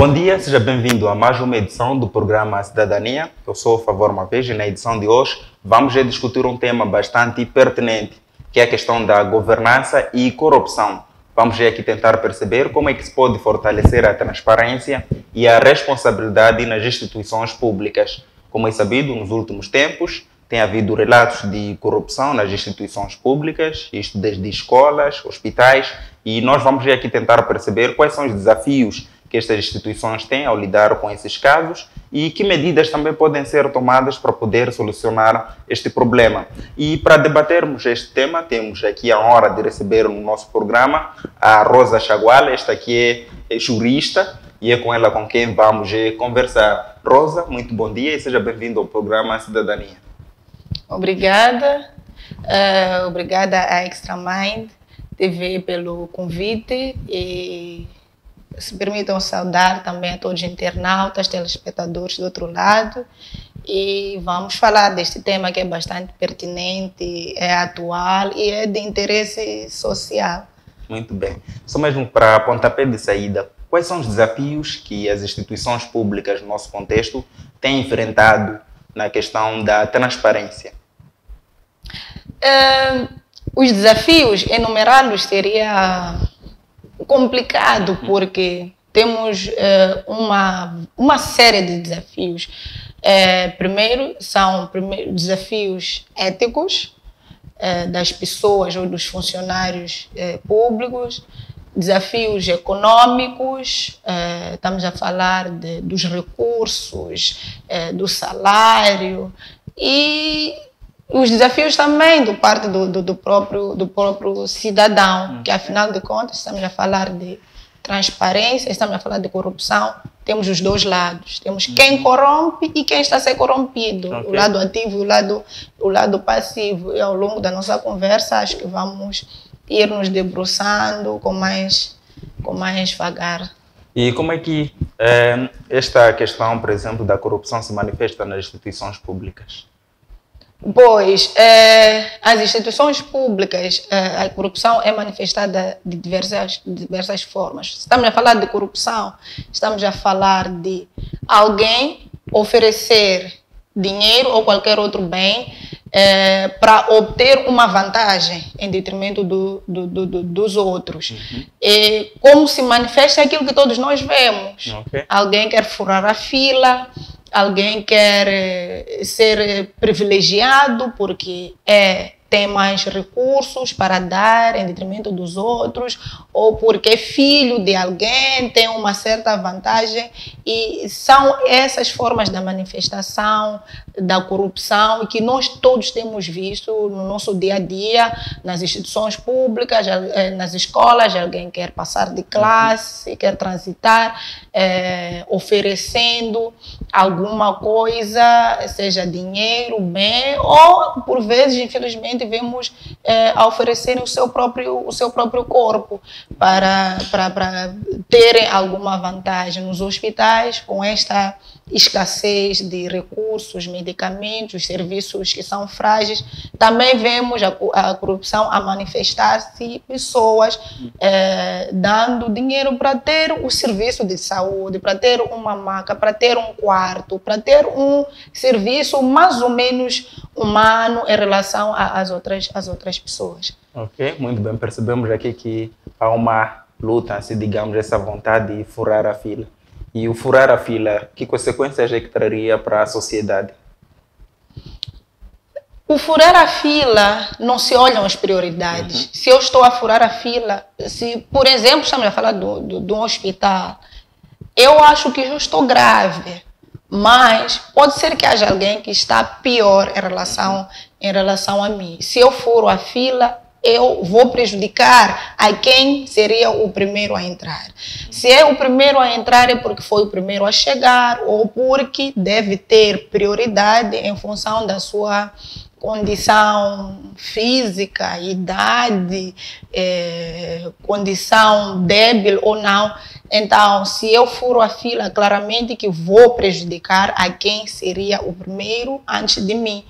Bom dia, seja bem-vindo a mais uma edição do programa Cidadania. Eu sou o Favor Mavej e na edição de hoje vamos discutir um tema bastante pertinente, que é a questão da governança e corrupção. Vamos aqui tentar perceber como é que se pode fortalecer a transparência e a responsabilidade nas instituições públicas. Como é sabido, nos últimos tempos tem havido relatos de corrupção nas instituições públicas, isto desde escolas, hospitais, e nós vamos aqui tentar perceber quais são os desafios que estas instituições têm ao lidar com esses casos e que medidas também podem ser tomadas para poder solucionar este problema. E para debatermos este tema, temos aqui a honra de receber no nosso programa a Rosa Chagual. Esta aqui é jurista e é com ela com quem vamos conversar. Rosa, muito bom dia e seja bem-vindo ao programa Cidadania. Obrigada. Obrigada à Extra Mind TV pelo convite e se permitam saudar também a todos os internautas, telespectadores do outro lado, e vamos falar deste tema que é bastante pertinente, é atual e é de interesse social. Muito bem. Só mesmo para pontapé de saída, quais são os desafios que as instituições públicas no nosso contexto têm enfrentado na questão da transparência? Os desafios, enumerá-los seria complicado, porque temos uma série de desafios. Primeiro, são desafios éticos das pessoas ou dos funcionários públicos, desafios econômicos, estamos a falar dos recursos, do salário, e os desafios também do parte do próprio cidadão, que afinal de contas estamos a falar de transparência, estamos a falar de corrupção, temos os dois lados, temos quem corrompe e quem está a ser corrompido, o lado ativo e o lado passivo, e ao longo da nossa conversa acho que vamos ir nos debruçando com mais vagar. E como é que esta questão, por exemplo, da corrupção se manifesta nas instituições públicas? Pois, as instituições públicas, a corrupção é manifestada de diversas formas. Estamos a falar de corrupção, estamos a falar de alguém oferecer dinheiro ou qualquer outro bem para obter uma vantagem em detrimento dos outros. E como se manifesta aquilo que todos nós vemos. Alguém quer furar a fila, alguém quer ser privilegiado porque tem mais recursos para dar em detrimento dos outros, ou porque é filho de alguém, tem uma certa vantagem, e são essas formas da manifestação da corrupção que nós todos temos visto no nosso dia a dia, nas instituições públicas, nas escolas. Alguém quer passar de classe, quer transitar, oferecendo alguma coisa, seja dinheiro, bem, ou por vezes, infelizmente, vemos a oferecerem o seu próprio corpo para terem alguma vantagem nos hospitais, com esta escassez de recursos, medicamentos, serviços que são frágeis. Também vemos a corrupção a manifestar-se, pessoas dando dinheiro para ter o serviço de saúde, para ter uma maca, para ter um quarto, para ter um serviço mais ou menos humano em relação às outras pessoas. Ok, muito bem. Percebemos aqui que há uma luta, assim, digamos, essa vontade de furar a fila. E o furar a fila, que consequências é que traria para a sociedade? O furar a fila, não se olham as prioridades. Se eu estou a furar a fila, se, por exemplo, estamos a falar de um hospital, eu acho que eu estou grave, mas pode ser que haja alguém que está pior em relação a mim. Se eu furo a fila, eu vou prejudicar a quem seria o primeiro a entrar. Se é o primeiro a entrar, é porque foi o primeiro a chegar, ou porque deve ter prioridade em função da sua condição física, idade, condição débil ou não. Então, se eu furo a fila, claramente que vou prejudicar a quem seria o primeiro antes de mim.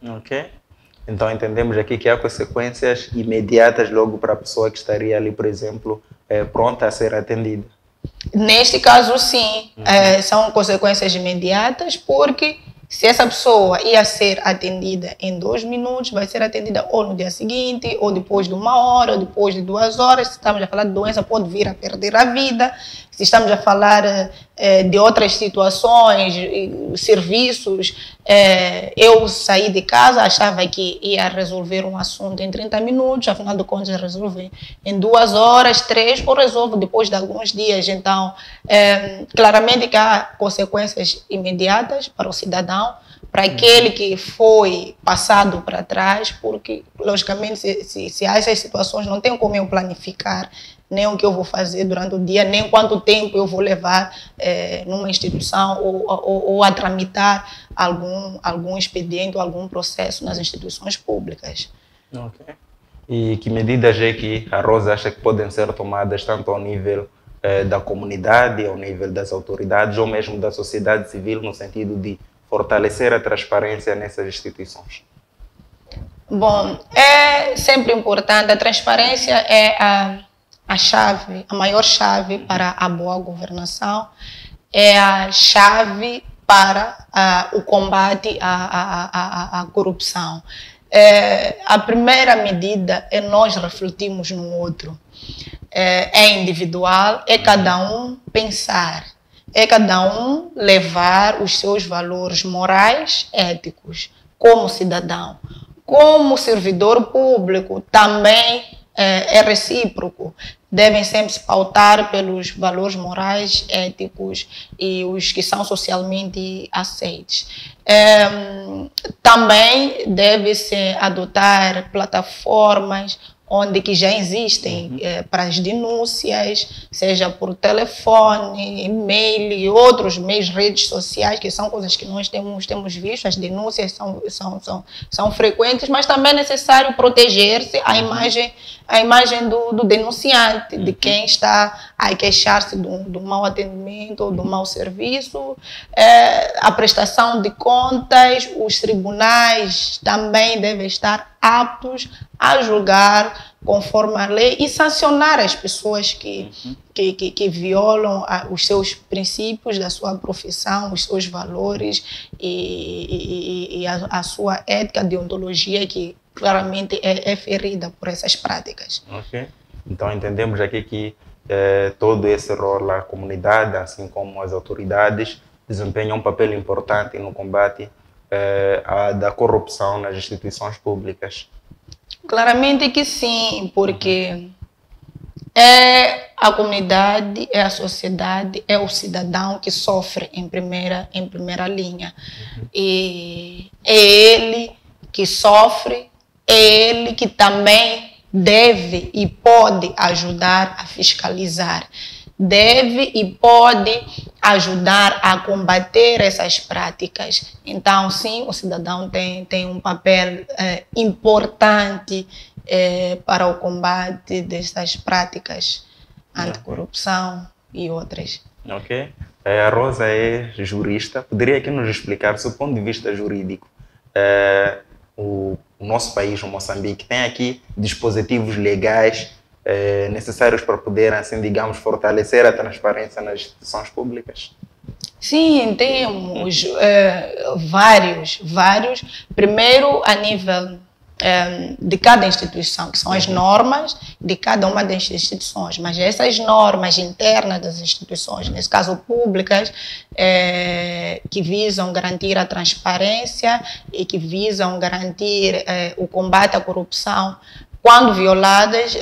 Ok. Então entendemos aqui que há consequências imediatas logo para a pessoa que estaria ali, por exemplo, pronta a ser atendida. Neste caso, sim, são consequências imediatas, porque se essa pessoa ia ser atendida em 2 minutos, vai ser atendida ou no dia seguinte, ou depois de 1 hora, ou depois de 2 horas. Se estamos a falar de doença, pode vir a perder a vida. Se estamos a falar de outras situações, serviços, eu saí de casa, achava que ia resolver um assunto em 30 minutos, afinal de contas resolve em 2 horas, 3, ou resolvo depois de alguns dias. Então, claramente que há consequências imediatas para o cidadão, para aquele que foi passado para trás, porque, logicamente, se há essas situações, não tem como eu planificar nem o que eu vou fazer durante o dia, nem quanto tempo eu vou levar numa instituição ou a tramitar algum expediente ou algum processo nas instituições públicas. Ok. E que medidas é que a Rosa acha que podem ser tomadas tanto ao nível da comunidade, ao nível das autoridades ou mesmo da sociedade civil, no sentido de fortalecer a transparência nessas instituições? Bom, é sempre importante, a transparência é a chave, a maior chave para a boa governação, é a chave para o combate à corrupção. A primeira medida é nós refletirmos no outro. É individual, é cada um pensar, é cada um levar os seus valores morais, éticos, como cidadão. Como servidor público, também é recíproco. Devem sempre se pautar pelos valores morais, éticos e os que são socialmente aceitos. Também deve-se adotar plataformas onde que já existem para as denúncias, seja por telefone, e-mail e outros meios, redes sociais, que são coisas que nós temos visto. As denúncias são frequentes, mas também é necessário proteger-se a imagem do denunciante, de quem está a queixar-se do mau atendimento ou do mau serviço. A prestação de contas, os tribunais também devem estar aptos a julgar conforme a lei e sancionar as pessoas que violam os seus princípios da sua profissão, os seus valores e a sua ética, deontologia, que claramente é ferida por essas práticas. Ok. Então entendemos aqui que todo esse rol, a comunidade, assim como as autoridades, desempenham um papel importante no combate da corrupção nas instituições públicas. Claramente que sim, porque é a comunidade, é a sociedade, é o cidadão que sofre em primeira linha. E é ele que sofre, é ele que também deve e pode ajudar a fiscalizar. Deve e pode ajudar a combater essas práticas. Então, sim, o cidadão tem um papel importante para o combate dessas práticas anticorrupção e outras. Ok. A Rosa é jurista. Poderia aqui nos explicar, do ponto de vista jurídico, o nosso país, o Moçambique, tem aqui dispositivos legais necessários para poder, assim, digamos, fortalecer a transparência nas instituições públicas? Sim, temos vários. Primeiro, a nível de cada instituição, que são as normas de cada uma das instituições, mas essas normas internas das instituições, nesse caso públicas, que visam garantir a transparência e que visam garantir o combate à corrupção, quando violadas,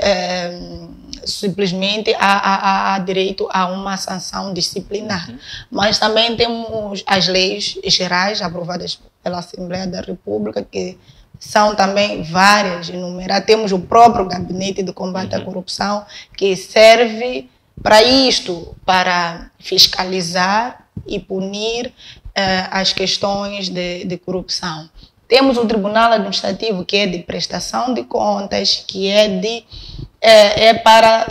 simplesmente há direito a uma sanção disciplinar. Mas também temos as leis gerais aprovadas pela Assembleia da República, que são também várias, inúmeras. Temos o próprio Gabinete de Combate à Corrupção, que serve para isto, para fiscalizar e punir as questões de corrupção. Temos o Tribunal Administrativo, que é de prestação de contas, que é para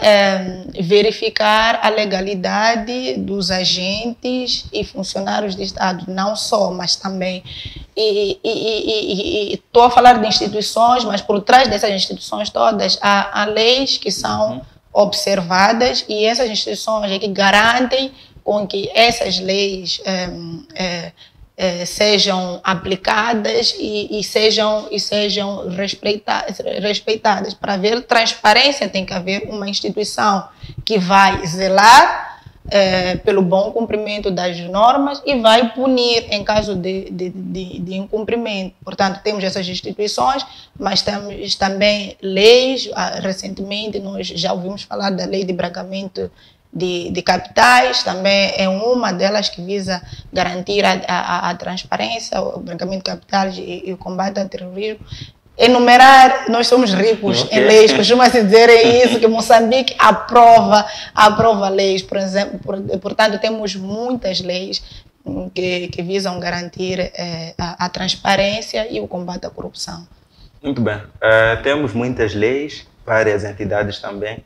verificar a legalidade dos agentes e funcionários do Estado, não só, mas também. E estou a falar de instituições, mas por trás dessas instituições todas há leis que são observadas, e essas instituições é que garantem com que essas leis sejam aplicadas e sejam respeitadas. Para haver transparência, tem que haver uma instituição que vai zelar pelo bom cumprimento das normas e vai punir em caso de incumprimento. Portanto, temos essas instituições, mas temos também leis. Recentemente, nós já ouvimos falar da lei de branqueamento de capitais, também é uma delas que visa garantir a transparência, o branqueamento de capitais e o combate ao terrorismo. Enumerar, nós somos ricos em leis, costuma-se dizer isso, que Moçambique aprova leis, por exemplo. Portanto, temos muitas leis que visam garantir a transparência e o combate à corrupção. Muito bem. Temos muitas leis, várias entidades também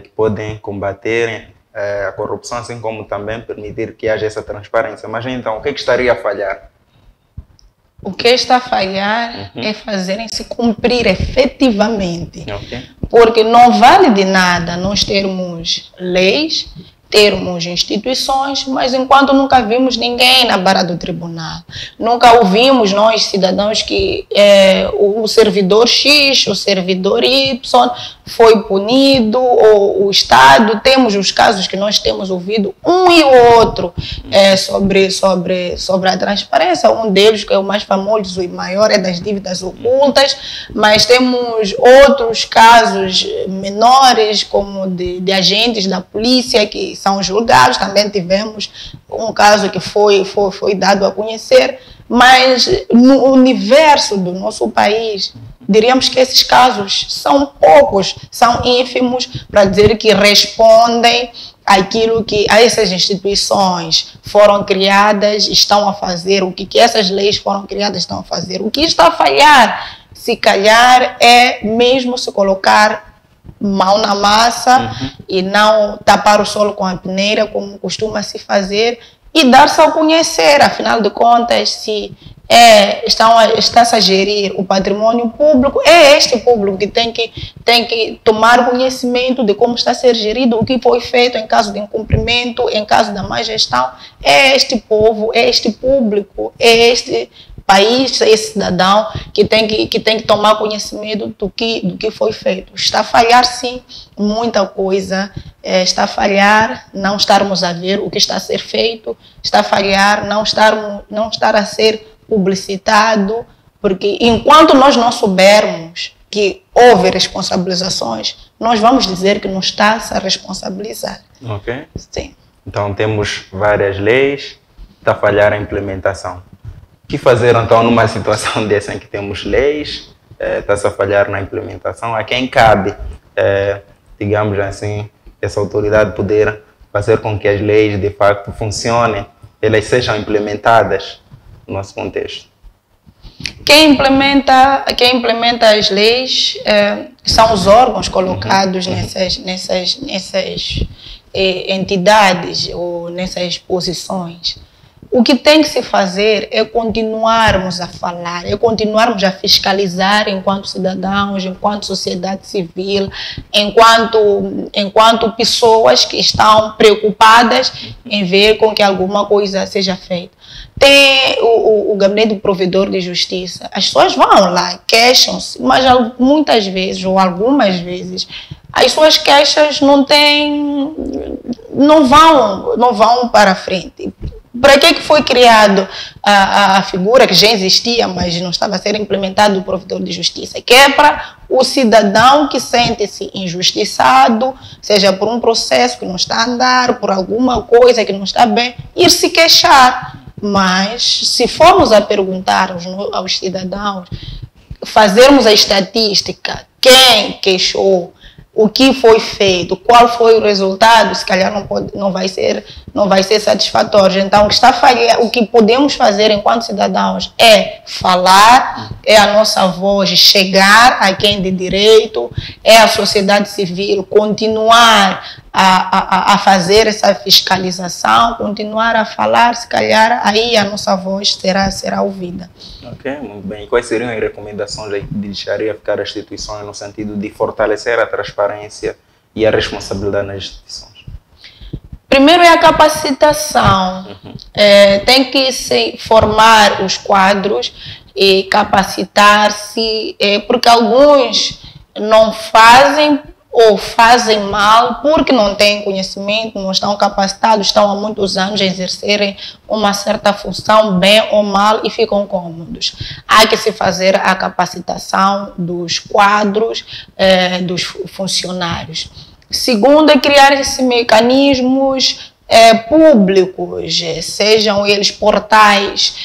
que podem combater a corrupção, assim como também permitir que haja essa transparência. Mas então, o que estaria a falhar? O que está a falhar é fazerem-se cumprir efetivamente. Porque não vale de nada nós termos leis, termos instituições, mas enquanto nunca vimos ninguém na barra do tribunal. Nunca ouvimos nós, cidadãos, que o servidor X, o servidor Y foi punido, ou o Estado. Temos os casos que nós temos ouvido, um e o outro, sobre a transparência. Um deles, que é o mais famoso e maior, é das dívidas ocultas, mas temos outros casos menores, como de agentes da polícia que são julgados. Também tivemos um caso que foi dado a conhecer, mas no universo do nosso país, diríamos que esses casos são poucos, são ínfimos, para dizer que respondem àquilo que essas instituições foram criadas, estão a fazer, o que essas leis foram criadas estão a fazer. O que está a falhar, se calhar, é mesmo se colocar mão na massa e não tapar o solo com a peneira, como costuma-se fazer, e dar-se a conhecer. Afinal de contas, se está-se a gerir o patrimônio público, é este público que tem que tomar conhecimento de como está a ser gerido, o que foi feito em caso de incumprimento, em caso da má gestão. É este povo, é este público, é este país, esse cidadão que tem que tomar conhecimento do que foi feito. Está a falhar, sim, muita coisa. Está a falhar não estarmos a ver o que está a ser feito, está a falhar não estar a ser publicitado, porque enquanto nós não soubermos que houve responsabilizações, nós vamos dizer que não está-se a responsabilizar. Ok. Sim. Então temos várias leis, está a falhar a implementação. O que fazer então numa situação dessa em que temos leis, está-se a falhar na implementação? A quem cabe, digamos assim, essa autoridade poder fazer com que as leis de facto funcionem, elas sejam implementadas no nosso contexto? Quem implementa as leis são os órgãos colocados nessas entidades ou nessas posições. O que tem que se fazer é continuarmos a falar, é continuarmos a fiscalizar enquanto cidadãos, enquanto sociedade civil, enquanto pessoas que estão preocupadas em ver com que alguma coisa seja feita. Tem o gabinete do provedor de justiça. As pessoas vão lá, queixam-se, mas muitas vezes, ou algumas vezes, as suas queixas não vão para frente. Para que foi criado a figura que já existia, mas não estava a ser implementado do provedor de justiça? Que é para o cidadão que sente-se injustiçado, seja por um processo que não está a andar, por alguma coisa que não está bem, ir se queixar. Mas se formos a perguntar aos cidadãos, fazermos a estatística, quem queixou, o que foi feito, qual foi o resultado, se calhar não vai ser satisfatório. Então, o que podemos fazer enquanto cidadãos é falar, é a nossa voz chegar a quem de direito, é a sociedade civil continuar a fazer essa fiscalização, continuar a falar, se calhar aí a nossa voz será ouvida. Ok, muito bem. E quais seriam as recomendações que deixaria ficar as instituições no sentido de fortalecer a transparência e a responsabilidade nas instituições? Primeiro é a capacitação. Tem que se formar os quadros e capacitar-se, porque alguns não fazem ou fazem mal porque não têm conhecimento, não estão capacitados, estão há muitos anos a exercerem uma certa função, bem ou mal, e ficam cômodos. Há que se fazer a capacitação dos quadros, dos funcionários. Segundo, é criar esses mecanismos públicos, sejam eles portais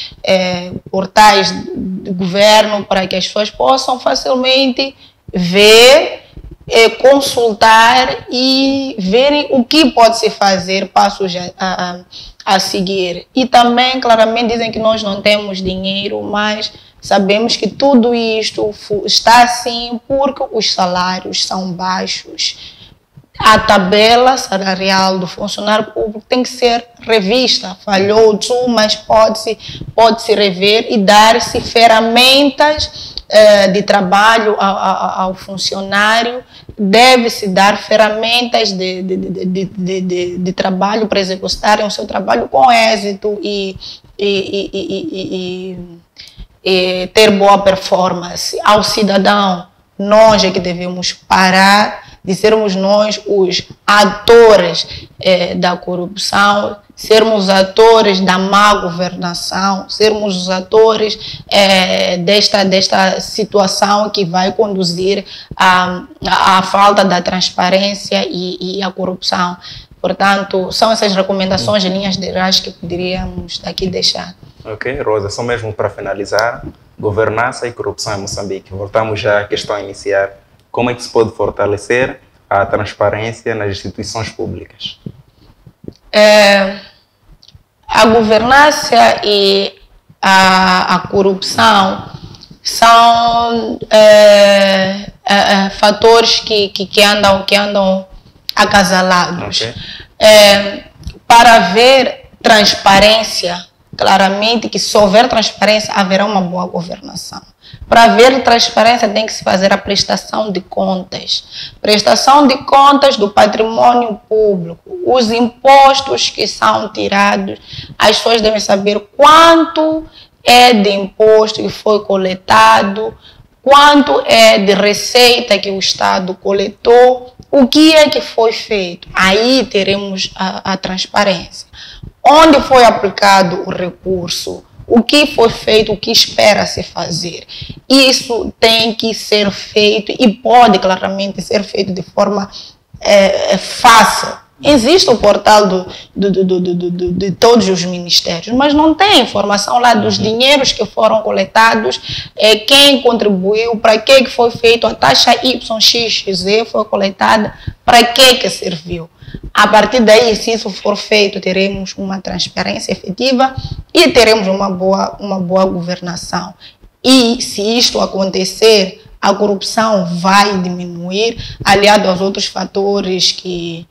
de governo, para que as pessoas possam facilmente ver, consultar e verem o que pode se fazer, passos a seguir. E também, claramente, dizem que nós não temos dinheiro, mas sabemos que tudo isto está assim porque os salários são baixos. A tabela salarial do funcionário público tem que ser revista. Falhou, mas pode-se rever e dar-se ferramentas de trabalho ao funcionário. Deve-se dar ferramentas de trabalho para executarem o seu trabalho com êxito e ter boa performance. Ao cidadão, nós é que devemos parar de sermos nós os atores da corrupção, sermos atores da má governação, sermos os atores desta situação que vai conduzir à falta da transparência e à corrupção. Portanto, são essas recomendações em linhas gerais que poderíamos aqui deixar. Ok, Rosa, só mesmo para finalizar, governança e corrupção em Moçambique. Voltamos já à questão inicial. Como é que se pode fortalecer a transparência nas instituições públicas? A governança e a corrupção são fatores que andam acasalados. Okay. Para haver transparência, claramente que se houver transparência, haverá uma boa governação. Para haver transparência, tem que se fazer a prestação de contas. Prestação de contas do patrimônio público. Os impostos que são tirados, as pessoas devem saber quanto é de imposto que foi coletado, quanto é de receita que o Estado coletou, o que é que foi feito. Aí teremos a transparência. Onde foi aplicado o recurso? O que foi feito, o que espera-se fazer. Isso tem que ser feito e pode claramente ser feito de forma fácil. Existe o portal de todos os ministérios, mas não tem informação lá dos dinheiros que foram coletados, quem contribuiu, para que foi feito, a taxa YXZ foi coletada, para que serviu. A partir daí, se isso for feito, teremos uma transparência efetiva e teremos uma boa governação. E se isto acontecer, a corrupção vai diminuir, aliado aos outros fatores que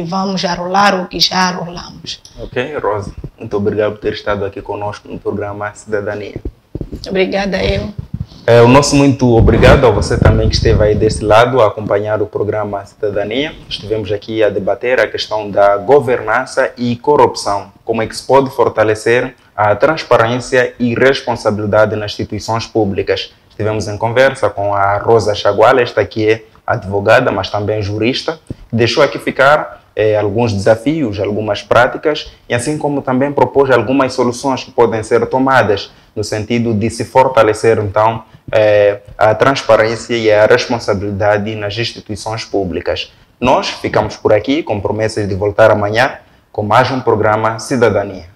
vamos já rolar ou que já rolamos. Ok, Rosa. Muito obrigado por ter estado aqui conosco no programa Cidadania. Obrigada, eu. O nosso muito obrigado a você também que esteve aí desse lado a acompanhar o programa Cidadania. Estivemos aqui a debater a questão da governança e corrupção. Como é que se pode fortalecer a transparência e responsabilidade nas instituições públicas. Estivemos em conversa com a Rosa Chaguala, esta que é advogada, mas também jurista. Deixou aqui ficar alguns desafios, algumas práticas, e assim como também propôs algumas soluções que podem ser tomadas no sentido de se fortalecer, então, a transparência e a responsabilidade nas instituições públicas. Nós ficamos por aqui com promessas de voltar amanhã com mais um programa Cidadania.